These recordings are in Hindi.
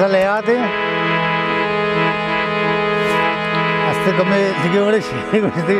ले आते आस्ते कमे दिखे बड़े शेर बजते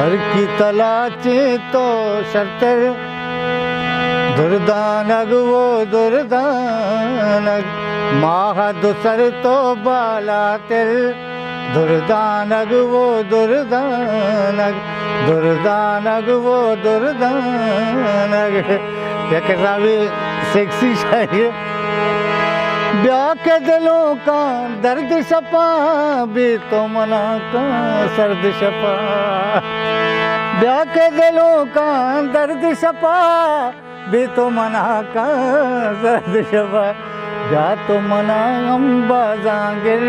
घर की तलाची तो शर्तर दुर्दानग वो दुर्दानग माह दुसर तो बाला तिल दुर्दानग वो दुर्दानग दुर्दानग वो दुर्दानग। ये कैसा भी सेक्सी शायरी ब्याह के दिलों का दर्द सपा भी तो मना का सर्द सपा ब्याह के दिलों का दर्द सपा भी तो मना का सर्द सपा जा तो मना अम्बा जांगिर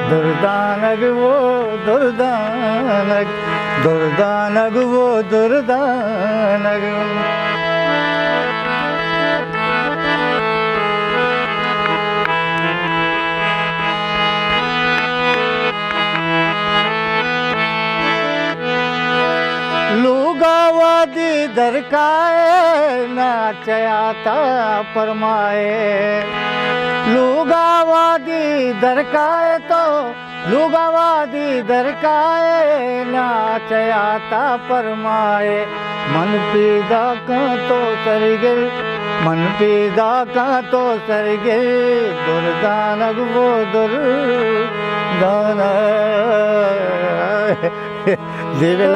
दुर्दानग वो दुर्दानग दुर्दानग वो दुर्दानग। लूगावादी दरकाए नाचयाता परमाए लूगावादी दरकाए तो लूगावादी दरकाए नाचयाता परमाए मन पीदा का तो सरगिल मन पीदा का तो सरगिल दुर्दानग वो दुर्दानग देवे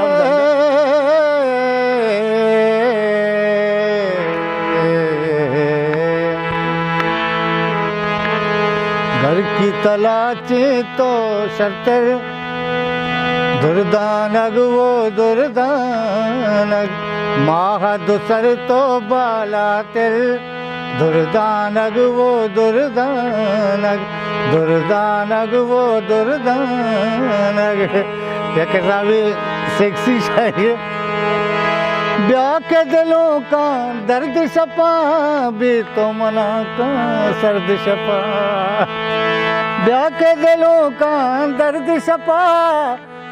घर की तलाची तो शर्तर दुर्दानग वो दुर्दानग माह दुसर तो बाला तिल दुर्दानग वो दुर्दानग दुर्दानग वो दुर्दानग। ये कैसा भी सेक्सी शायरी ब्याह के दिलों का दर्द सपा भी तो मना का सर्द सपा ब्याह के दिलों का दर्द सपा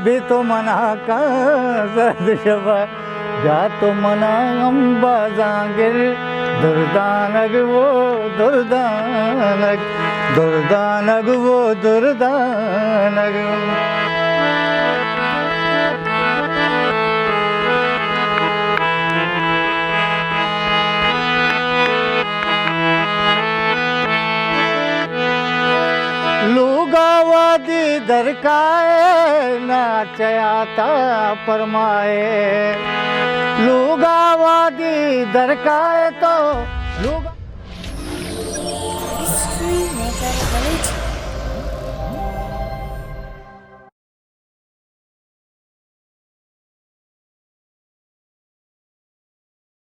भी तो मना का सर्द सपा जा तो मना अम्बा जांगिर दुर्दानग वो दुर्दानग दुर्दानग वो दुर्दानग। लूगावादी दरकाए नाचयाता परमाए लूगावादी दरकाए तो